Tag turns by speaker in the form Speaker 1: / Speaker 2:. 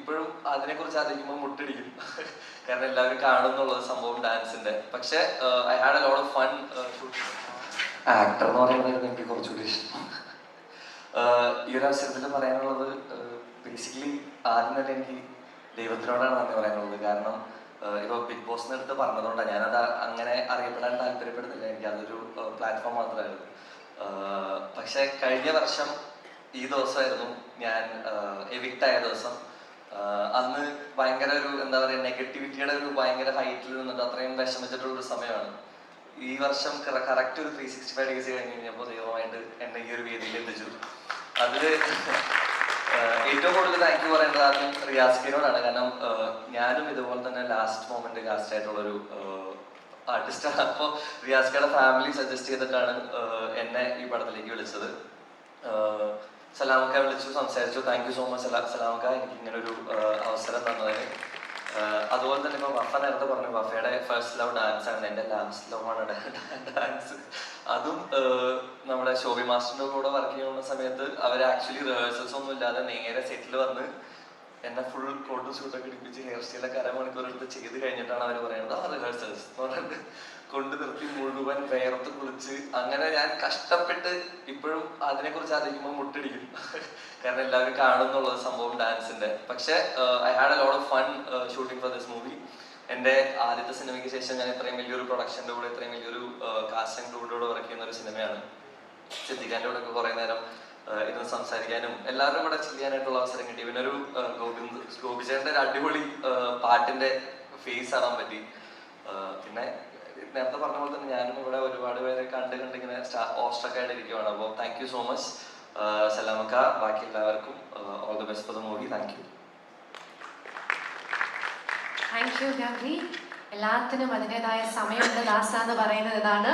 Speaker 1: ഇപ്പോഴും അതിനെക്കുറിച്ച് ആലോചിക്കുമ്പോൾ മുട്ടിടിക്കും. കാരണം എല്ലാവരും കാണുന്നുള്ളത് സംഭവം ഡാൻസിന്റെ. പക്ഷെ I had a lot of fun shooting. Actor എന്ന് പറയുന്നത് എനിക്ക് കുറച്ചുകൂടി ഇഷ്ടം. ഈ ഒരു അവസരത്തിൽ പറയാനുള്ളത് ബേസിക്കലി ആദ്യം തന്നെ എനിക്ക് ദൈവത്തിനോടാണ് നന്ദി പറയാനുള്ളത്. കാരണം ഇപ്പോൾ ബിഗ് ബോസിന് എടുത്ത് പറഞ്ഞതുകൊണ്ടാണ് ഞാനത് അങ്ങനെ അറിയപ്പെടാൻ താല്പര്യപ്പെടുന്നില്ല. എനിക്ക് അതൊരു പ്ലാറ്റ്ഫോം മാത്രമായിരുന്നു. പക്ഷെ കഴിഞ്ഞ വർഷം ഈ ദിവസമായിരുന്നു ഞാൻ എവിക്റ്റ് ആയ ദിവസം. അന്ന് ഭയങ്കര ഒരു എന്താ പറയുക നെഗറ്റിവിറ്റിയുടെ ഒരു ഭയങ്കര ഹൈറ്റിൽ നിന്നിട്ട് അത്രയും വിഷമിച്ചിട്ടുള്ളൊരു സമയമാണ്. ഈ വർഷം കറക്റ്റ് ഒരു 365 ഡേയ്സ് കഴിഞ്ഞ് കഴിഞ്ഞപ്പോൾ ദൈവമായിട്ട് എന്നെ ഈ ഒരു വേദിയിൽ എത്തിച്ചു. അതിൽ ഏറ്റവും കൂടുതൽ താങ്ക് യു പറയേണ്ടത് ആദ്യം റിയാസ്കിനോടാണ്. കാരണം ഞാനും ഇതുപോലെ തന്നെ ലാസ്റ്റ് മൊമെന്റ് കാസ്റ്റ് ആയിട്ടുള്ളൊരു ആർട്ടിസ്റ്റാണ്. അപ്പോൾ റിയാസ്കയുടെ ഫാമിലി സജസ്റ്റ് ചെയ്തിട്ടാണ് എന്നെ ഈ പടത്തിലേക്ക് വിളിച്ചത്. സലാമക്ക വിളിച്ചു, സംസാരിച്ചു. താങ്ക് യു സോ മച്ച് സലാമക്ക എനിക്ക് ഇങ്ങനെ ഒരു അവസരം തന്നതിന്. അതുപോലെ തന്നെ ഇപ്പോൾ വഫ നേരത്തെ പറഞ്ഞു, വഫയുടെ ഫസ്റ്റ് ലവ് ഡാൻസ് ആണ്, എൻ്റെ ലാസ്റ്റ് ലവ് ആണ് ഡാൻസ്. അതും നമ്മുടെ ശോഭി മാസ്റ്ററിൻ്റെ കൂടെ വർക്ക് ചെയ്യുന്ന സമയത്ത് അവർ ആക്ച്വലി റിഹേഴ്സൽസ് ഒന്നും ഇല്ലാതെ നേരെ സെറ്റിൽ വന്ന് എന്നെ ഫുൾ കോട്ടും ഷൂട്ടൊക്കെ ഇടിപ്പിച്ച് ഹെയർ സ്റ്റൈലൊക്കെ അരമണിക്കൂർ എടുത്ത് ചെയ്ത് കഴിഞ്ഞിട്ടാണ് അവർ പറയുന്നത് റിഹേഴ്സൽസ് എന്ന് പറഞ്ഞിട്ട് കൊണ്ട് നിർത്തി മുഴുവൻ വേർത്ത് കുളിച്ച് അങ്ങനെ ഞാൻ കഷ്ടപ്പെട്ട് ഇപ്പോഴും അതിനെക്കുറിച്ച് ആലോചിക്കുമ്പോൾ മുട്ടിടിക്കും. കാരണം എല്ലാവരും കാണുന്നുള്ളത് സംഭവം ഡാൻസിന്റെ. പക്ഷെ I had a lot of fun shooting for this movie. എൻ്റെ ആദ്യത്തെ സിനിമയ്ക്ക് ശേഷം ഞാൻ ഇത്രയും വലിയൊരു പ്രൊഡക്ഷൻ്റെ കൂടെ ഇത്രയും വലിയൊരു കാസ്റ്റ് ആൻഡ് ക്രൂവിൻ്റെ കൂടെ വർക്ക് ചെയ്യുന്ന ഒരു സിനിമയാണ്. സിദ്ദിഖാൻ്റെ കൂടെ ഒക്കെ കുറേ നേരം ഇരുന്ന് സംസാരിക്കാനും എല്ലാവരും കൂടെ ചെയ്യാനായിട്ടുള്ള അവസരം കിട്ടി. പിന്നെ ഒരു ഗോപിചേട്ടൻ്റെ ഒരു അടിപൊളി പാട്ടിന്റെ ഫേസ് ആവാൻ പറ്റി. പിന്നെ നേരത്തെ പറഞ്ഞ പോലെ തന്നെ ഞാനും ഇവിടെ ഒരുപാട് പേരെ കണ്ടിങ്ങനെ ഓസ്ട്രക്ക് ആയിട്ട് ഇരിക്കുവാണ്. അപ്പോൾ താങ്ക് യു സോ മച്ച് സലാമക്ക. ബാക്കി എല്ലാവർക്കും all the best for the movie. Thank you.
Speaker 2: Thank you Gauri. എല്ലാത്തിനും അതിൻ്റെതായ സമയമുണ്ട്. ദാസ എന്ന് പറയുന്നത് ഇതാണ്.